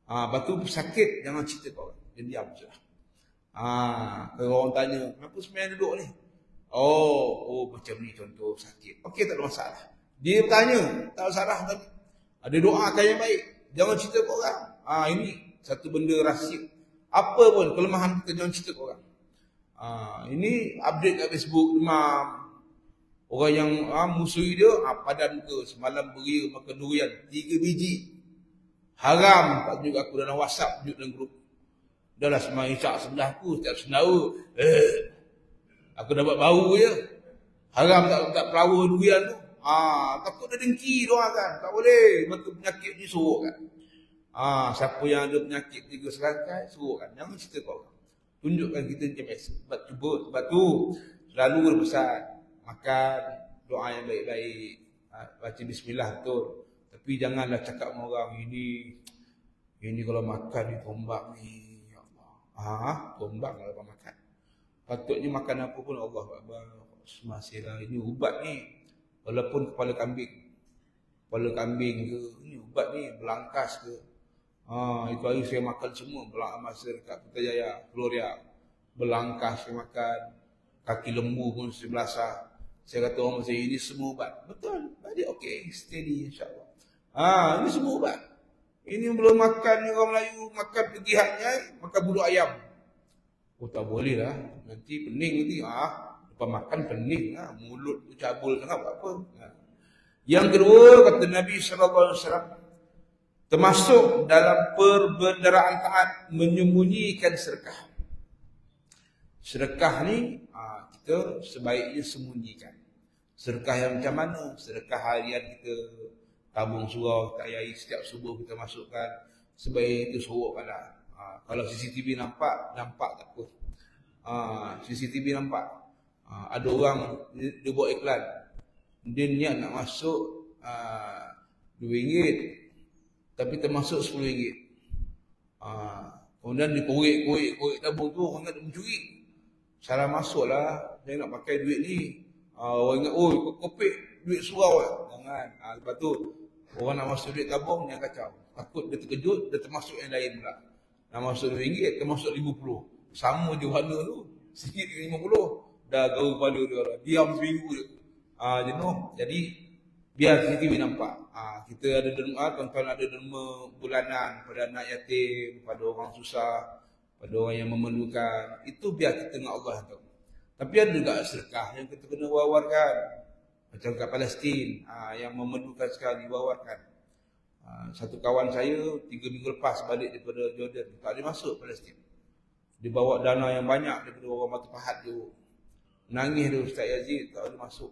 Lepas tu sakit, jangan cerita kau. Dia diam je lah. Kalau orang tanya, kenapa sebenarnya duduk ni? Oh macam ni contoh sakit. Okey, tak ada masalah. Dia bertanya, tak ada masalah. Ada doakan yang baik. Jangan cerita ke orang. Ini satu benda rahsia. Apa pun kelemahan kita, jangan cerita ke orang. Ini update kat Facebook, demam. Orang yang musuhi dia, padan muka. Semalam beria makan durian 3 biji. Haram. Tak tunjuk aku dalam WhatsApp, tunjuk dalam grup. Dah lah semalam isyak sebelah aku, setiap sendawa. Aku dapat bau je. Haram tak pelawa durian tu. Takut dia dengki doang kan. Tak boleh. Maka penyakit ni suruh kan. Siapa yang ada penyakit 3 serangkai, suruh kan. Jangan cerita kau. Tunjukkan kita macam biasa. Sebab tu selalu berpesan, makan, doa yang baik-baik, baca bismillah betul. Tapi janganlah cakap dengan orang, ini kalau makan ni tombak ni, ya Allah. Tombak kalau makan. Patutnya makan apa pun Allah Akbar. Semasilah, ini ubat ni. Walaupun kepala kambing ke, ini ubat ni, belangkas ke. Itu hari saya makan semua, masa dekat Putrajaya, Gloria. Belangkas saya makan, kaki lembu pun saya belasah. Saya kata orang saya, ini semua ubat. Betul, balik okey, steady insyaAllah. Ini semua ubat. Ini belum makan ni orang Melayu, makan pegihatnya, makan bulu ayam. Tak boleh lah, nanti pening nanti. Lepas makan pening lah, mulut tu cabul sangat, apa. Yang kedua, kata Nabi SAW, termasuk dalam perbendaraan taat, menyembunyikan sedekah. Sedekah ni, kita sebaiknya sembunyikan. Sedekah yang macam mana? Sedekah harian kita, tabung surau, kita ayai setiap subuh kita masukkan. Sebaik itu sorokkan lah. Kalau CCTV nampak tak apa. CCTV nampak. Ada orang, dia buat iklan. Dia niat nak masuk RM2, tapi termasuk RM10. Kemudian dikorek tabung tu, orang ingat dia mencuri. Salah masuk lah, saya nak pakai duit ni. Orang ingat, kau kopek duit surau lah. Jangan. Lepas tu, orang nak masuk duit tabung, yang kacau. Takut dia terkejut, dia termasuk yang lain pula. Nak masuk RM2, termasuk RM50. Sama je warna tu. Sikit RM50. Dah gaul kepala dia orang. Diam seminggu je. Jenuh. Jadi, biar CCTV nampak. Kita ada derma, tuan-tuan ada derma bulanan pada anak yatim, pada orang susah, pada orang yang memerlukan. Itu biar kita dengan Allah tahu. Tapi ada juga sedekah yang kita kena wawarkan. Macam kat Palestin, yang memerlukan sekali wawarkan. Satu kawan saya 3 minggu lepas balik daripada Jordan, tak boleh masuk Palestin. Dia bawa dana yang banyak daripada orang Batu Pahat tu. Nangis dia Ustaz Yazid, tak boleh masuk.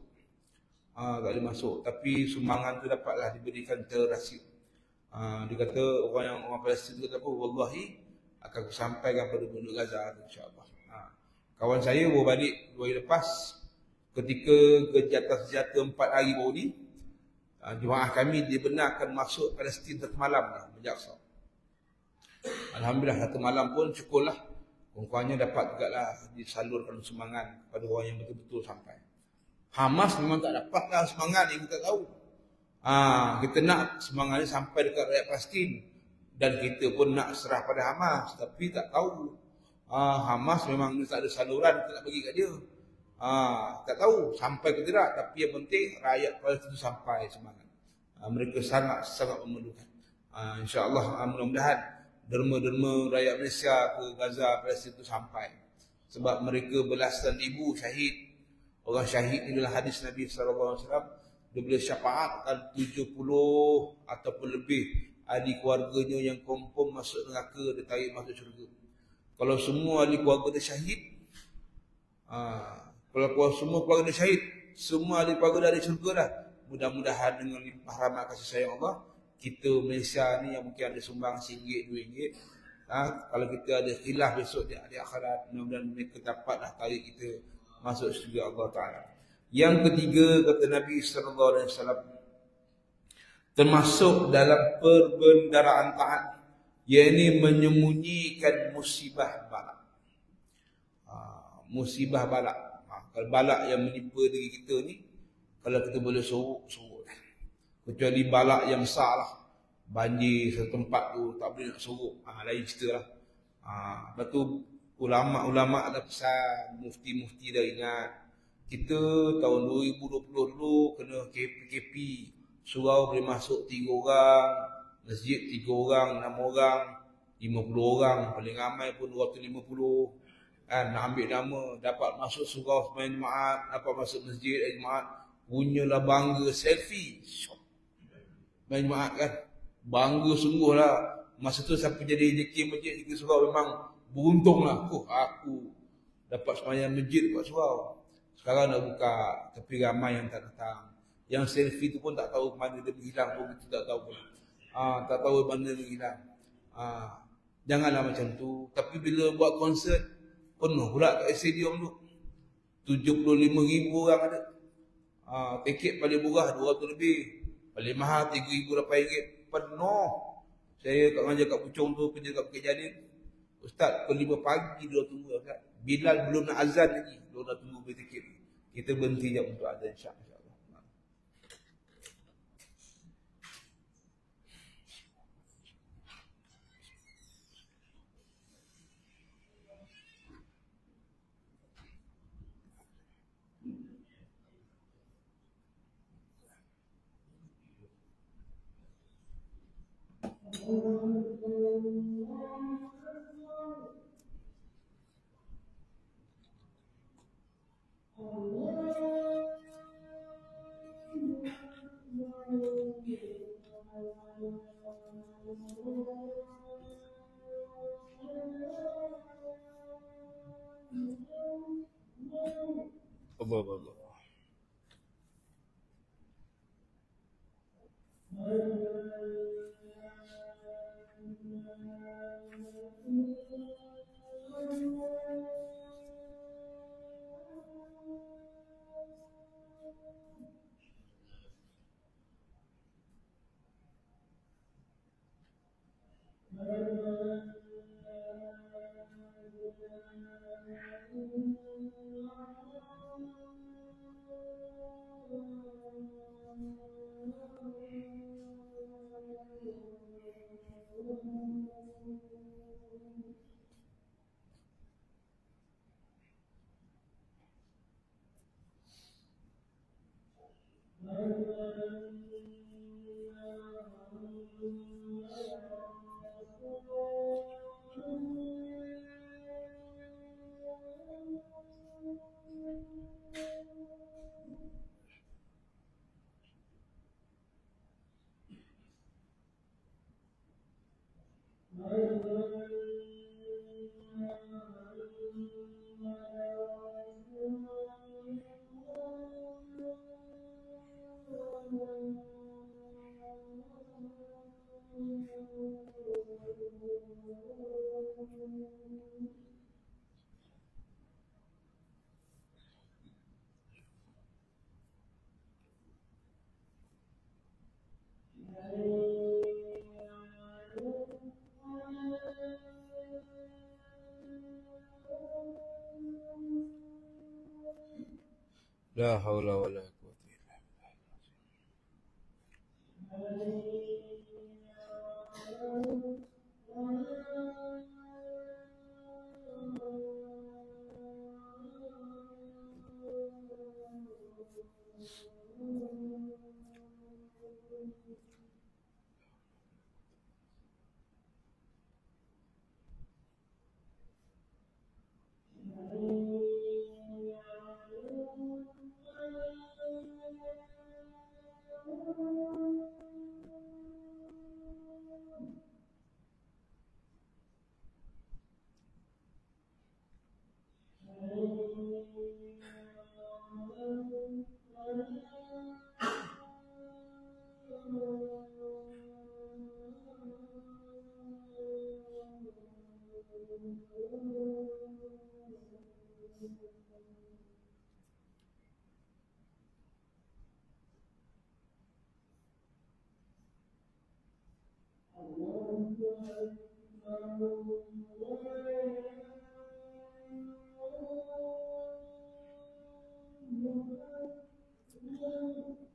Tak boleh masuk. Tapi sumbangan tu dapatlah diberikan secara rahsia. Dia kata orang Palestin tu kata apa? Wallahi akan aku sampaikan pada penduduk Gaza insya-Allah. Kawan saya baru balik 2 hari lepas ketika gejatan senjata 4 hari baru ni, jemaah kami dibenarkan masuk Palestin satu malam dah Al-Aqsa. Alhamdulillah satu malam pun syukurlah kurang-kurangnya dapat juga lah disalurkan sumbangan kepada orang yang betul-betul sampai. Hamas memang tak dapat lah semangat ni, kita tahu. Kita nak semangat ni sampai dekat rakyat Palestin dan kita pun nak serah pada Hamas, tapi tak tahu. Hamas memang tak ada saluran kita nak bagi kat dia. Tak tahu sampai ke tidak, tapi yang penting rakyat Palestin itu sampai semangat. Mereka sangat memerlukan. InsyaAllah mudah-mudahan derma-derma rakyat Malaysia ke Gaza, Palestin itu sampai. Sebab mereka belasan ribu syahid. Orang syahid ni adalah hadis Nabi SAW. Dia boleh syafaatkan 70 ataupun lebih ahli keluarganya yang confirm masuk neraka, dia tarik masuk syurga. Kalau semua ahli keluarga dia syahid, kalau semua keluarga dia syahid, semua ahli keluarga dari syurga dah. Mudah-mudahan dengan limpah rahmat kasih sayang Allah, kita Malaysia ni yang mungkin ada sumbang RM1, RM2, kalau kita ada khilaf besok di akhirat, mudah-mudahan mereka dapatlah tarik kita masuk syurga Allah Ta'ala. Yang ketiga, kata Nabi SAW, termasuk dalam perbendaraan taat, iaitu menyembunyikan musibah balak. Musibah balak. Kalau balak yang menimpa diri kita ni, kalau kita boleh sorok. Kecuali balak yang besar lah. Banjir satu tempat tu tak boleh nak sorok. Lain cerita lah. Lepas tu ulama' dah pesan, mufti-mufti dah ingat. Kita tahun 2020 dulu kena KP. Surau boleh masuk 3 orang, masjid 3 orang, 6 orang, 50 orang. Paling ramai pun 250. Nak ambil nama, dapat masuk surau sembahyang Jumaat, dapat masuk masjid Jumaat, punyalah bangga selfie. Sembahyang Jumaat kan, bangga sungguh lah. Masa tu siapa jadi JK masjid JK surau memang beruntung lah. Aku dapat sembahyang masjid dekat surau. Sekarang nak buka, tapi ramai yang tak datang. Yang selfie tu pun tak tahu ke mana dia berhilang pun, kita tak tahu pun. Tak tahu mana dia berhilang. Janganlah macam tu. Tapi bila buat konsert, penuh pula kat stadium tu. 75,000 orang ada. Tiket paling murah 200 lebih. Paling mahal RM3,000, RM8. Penuh. Saya kat ngajar kat Puchong tu, kerja kat Bukit Jalil. Ustaz, pukul 5 pagi dia tunggu Ustaz. Bilal belum nak azan lagi, dia dah tunggu beli tiket. Kita berhenti jap untuk azan insya-Allah. Allah. La haula wala quwwata illa billah.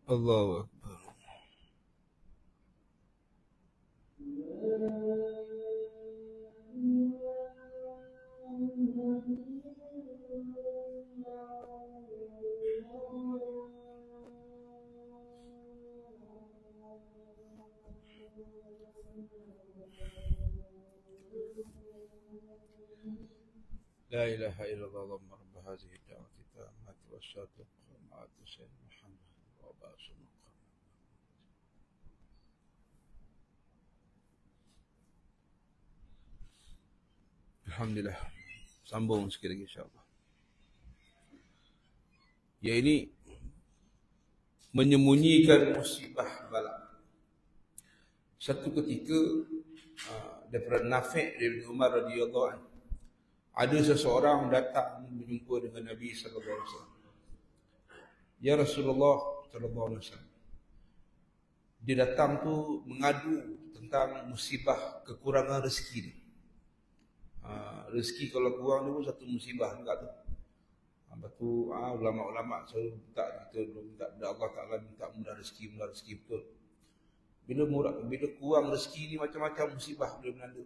Allahu Akbar. لا إله إلا الله اللهم رب هذه الدعوة التامة والصلاة والسلام سيدنا محمد وعلى آله Alhamdulillah. Sambung sikit lagi insya-Allah. Ya, ini menyembunyikan musibah bala. Satu ketika daripada Nafi' bin Umar radhiyallahu anhu, ada seseorang datang berjumpa dengan Nabi sallallahu alaihi wasallam. Ya Rasulullah sallallahu alaihi wasallam. Dia datang tu mengadu tentang musibah kekurangan rezeki dia. Rezeki kalau kurang tu pun satu musibah juga tu. Lepas tu ulama-ulama selalu minta kita minta Allah Taala minta mudah rezeki betul. Bila kurang rezeki ni macam-macam musibah boleh melanda.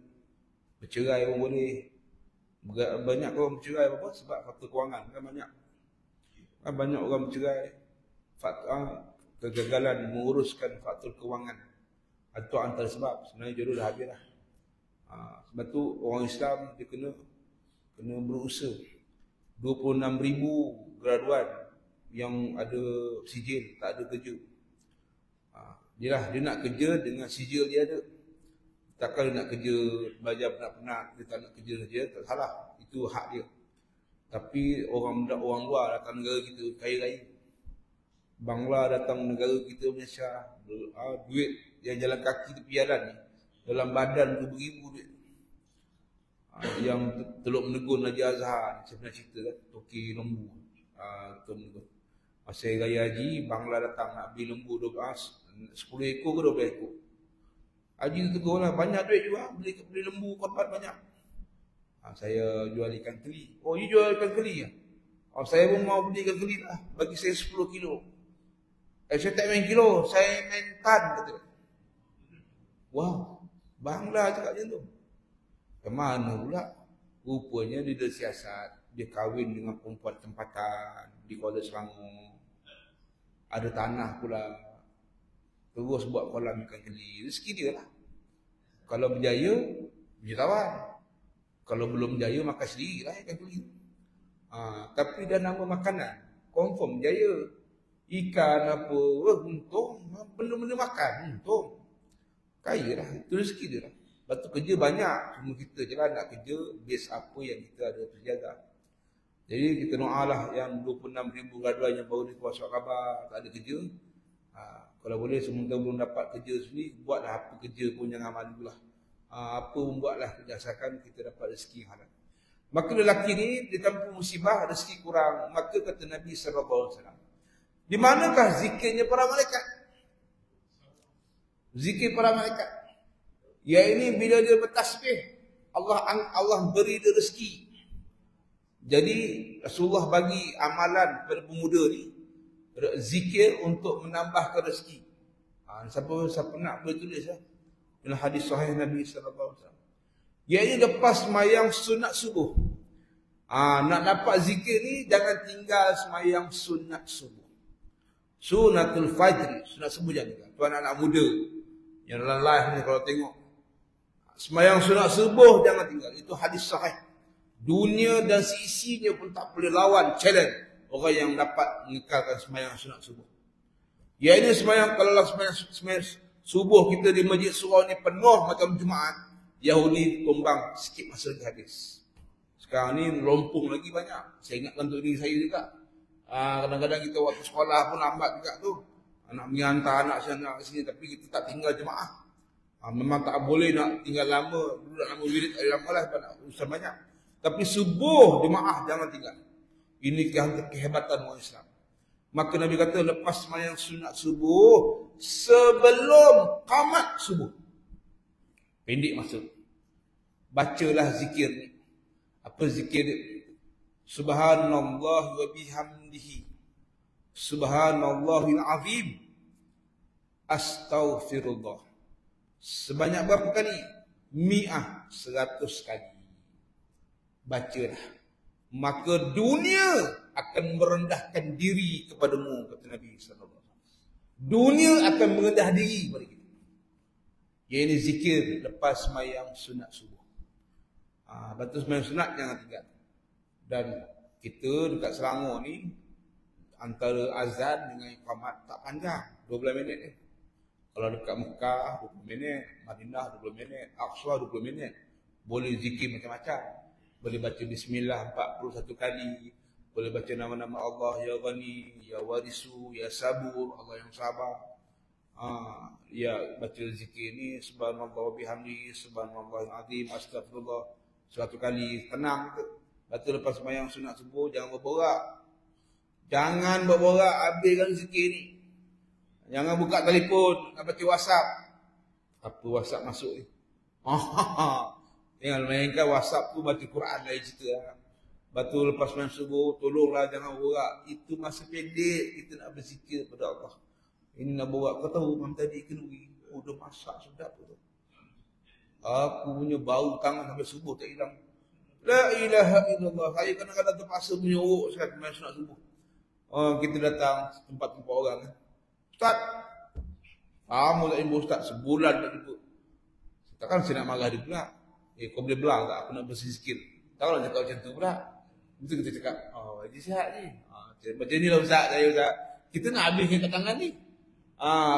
Bercerai pun boleh. Banyak orang bercerai apa sebab faktor kewangan kan banyak. Banyak orang bercerai kegagalan menguruskan faktor kewangan. Itu antara sebab. Sebenarnya jodoh dah habis dah. Sebab tu orang Islam dia kena berusaha. 26,000 graduan yang ada sijil tak ada kerja. Dia nak kerja dengan sijil dia ada. Takkan dia nak kerja belajar penat-penat, dia tak nak kerja saja, tak salah. Itu hak dia. Tapi orang luar datang negara kita kaya raya. Bangla datang negara kita Malaysia, duit yang jalan kaki tepi jalan ni dalam badan beribu duit. Yang Teluk Menegun Haji Azhar, saya pernah cerita kan, Toki lembu. Teluk Menegun. Masa raya haji, Bangla datang nak beli lembu 10 ekor ke 12 ekor. Haji tu tegur lah, banyak duit juga beli lembu korban banyak. Saya jual ikan keli. Oh, you jual ikan keli ya? Saya pun mau beli ikan keli lah. Bagi saya 10 kilo. Saya tak main kilo, saya main tan kata. Wow, Bangla cakap macam tu. Kemana pula? Rupanya dia ada siasat. Dia kahwin dengan perempuan tempatan di Kuala Selangor. Ada tanah pula. Terus buat kolam ikan keli. Rezeki dia lah. Kalau berjaya, jutawan. Kalau belum berjaya, makan sendiri lah ikan keli. Tapi dah nama makanan. Confirm berjaya. Ikan apa, untung. Benda-benda makan, untung. Kaya lah. Itu rezeki dia lah. Lepas tu kerja banyak. Cuma kita je lah nak kerja base apa yang kita ada terjaga. Jadi kita doa lah yang 26,000 graduan yang baru dikuasa khabar tak ada kerja. Kalau boleh sementara belum dapat kerja sini, buatlah apa kerja pun jangan malu lah. Apa pun buatlah kerja asalkan kita dapat rezeki halal. Maka lelaki ni ditampu musibah, rezeki kurang. Maka kata Nabi SAW, di manakah zikirnya para malaikat? Zikir para malaikat. Ya ini bila dia bertasbih, Allah beri dia rezeki. Jadi Rasulullah bagi amalan kepada pemuda ni, zikir untuk menambahkan rezeki. Siapa nak boleh tulis lah. Dalam hadis sahih Nabi SAW. Iaitu lepas semayang sunat subuh. Nak dapat zikir ni, jangan tinggal semayang sunat subuh. Sunatul fajr, sunat subuh jangan tinggal. Tuan anak muda yang dalam live ni kalau tengok, semayang sunat subuh jangan tinggal. Itu hadis sahih. Dunia dan seisinya pun tak boleh lawan challenge orang yang dapat mengekalkan semayang sunat subuh. Ya ini semayang, kalau semayang subuh kita di masjid surau ni penuh macam Jumaat, Yahudi tumbang sikit masa lagi habis. Sekarang ni lompong lagi banyak. Saya ingatkan untuk diri saya juga. Kadang-kadang kita waktu sekolah pun lambat juga tu. Anak menghantar anak sana ke sini, tapi kita tak tinggal jemaah. Memang tak boleh nak tinggal lama, duduk lama wirid tak lama lah sebab nak urusan banyak. Tapi subuh jemaah jangan tinggal. Ini kehebatan orang Islam. Maka Nabi kata lepas semayang sunat subuh, sebelum qamat subuh. Pendek masa. Bacalah zikir ni. Apa zikir dia? Subhanallah wa bihamdihi. Subhanallahil azim. Astaghfirullah. Sebanyak berapa kali? 100 kali. Bacalah. Maka dunia akan merendahkan diri kepadamu, kata Nabi SAW. Dunia akan merendah diri kepada kita. Ini zikir lepas semayang sunat subuh. Lepas semayang sunat jangan tinggal. Dan kita dekat Selangor ni, antara azan dengan iqamat tak panjang, 12 minit ni. Kalau dekat Mekah 20 minit, Madinah 20 minit, Aqsa 20 minit. Boleh zikir macam-macam. Boleh baca bismillah 41 kali. Boleh baca nama-nama Allah, Ya Ghani, Ya Warisu, Ya Sabur, Allah yang sabar. Ya baca zikir ni, Subhanallah bihamdi, Subhanallahil azim, Astagfirullah 100 kali. Tenang tu. Baca lepas semayang sunat subuh, jangan berborak. Jangan berborak, habiskan zikir ni. Jangan buka telefon, nak baca WhatsApp. Apa WhatsApp masuk ni? Jangan mainkan WhatsApp tu baca Quran lain cerita. Batu lepas main subuh, tolonglah jangan borak. Itu masa pendek kita nak berzikir kepada Allah. Ini nak borak. Kau tahu malam tadi kenduri. Oh, dah masak sedap tu. Aku punya bau tangan sampai subuh tak hilang. La ilaha illallah. Saya kadang-kadang terpaksa menyuruh sekali main sunat subuh. Kita datang tempat-tempat orang. Ustaz, kamu tak jumpa Ustaz sebulan tak jumpa. Takkan saya nak marah dia pula. Kau boleh belah tak? Aku nak berzikir. Takkanlah cakap macam tu pula. Itu kita cakap, Haji sihat ni. Macam ni lah Ustaz, saya Ustaz. Kita nak habiskan kat tangan ni.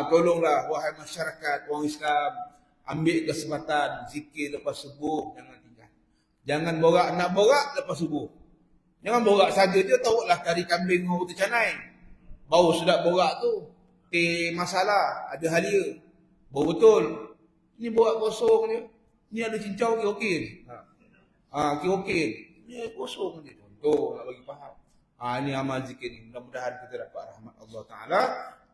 Tolonglah wahai masyarakat, orang Islam. Ambil kesempatan zikir lepas subuh. Jangan tinggal. Jangan borak, nak borak lepas subuh. Jangan borak saja je, tahulah kari kambing orang putih canai. Bau sedap borak tu. Masalah, ada halia. Bau betul. Ni borak kosong je. Ni ada cincau okey ni. Okey. Ni kosong je. Contoh nak bagi faham. Ini amal zikir ni. Mudah-mudahan kita dapat rahmat Allah Ta'ala.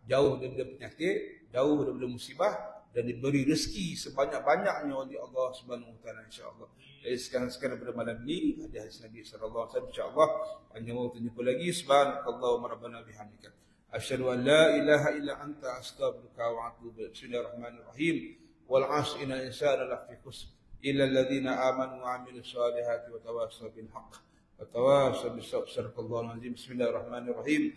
Jauh daripada penyakit. Jauh daripada musibah. Dan diberi rezeki sebanyak-banyaknya oleh Allah Subhanahu Wa Ta'ala, insyaAllah. Jadi sekarang pada malam ni, hadis Nabi SAW, insyaAllah. Panjang waktu jumpa lagi. Subhanakallahumma rabbana bihamdika. Asyhadu an la ilaha illa anta astaghfiruka wa atubu ilaik. Bismillahirrahmanirrahim. Wal 'asri innal insana lafi khusr illa alladhina amanu wa 'amilus solihati wa tawassaw bil haqq wa tawassaw bis sabr. Sadaqallahul azim. Bismillahirrahmanirrahim.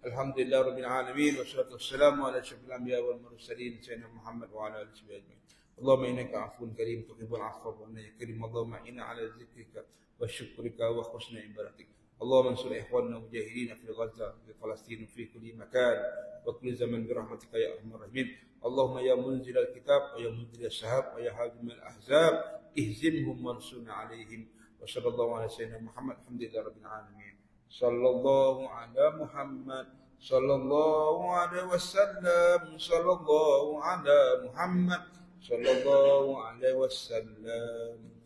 Alhamdulillahirabbil alamin wassalatu wassalamu ala asyrafil anbiya wal mursalin sayyidina Muhammad wa ala alihi ajma'in. Allahumma innaka 'afuwun karim tuhibbul 'afwa wa anta karim. Allahumma inna 'ala dzikrika wa syukrika wa husni ibadatik. اللهم انصر اخواننا المجاهدين في غزه في فلسطين في كل مكان وكل زمن برحمتك يا ارحم الراحمين. اللهم يا منزل الكتاب ويا منزل السحاب ويا هادم الاحزاب اهزمهم وانصرنا عليهم. وصلى الله على سيدنا محمد. الحمد لله رب العالمين. صلى الله على محمد sallallahu alaihi wasallam, sallallahu ala Muhammad sallallahu alaihi wasallam.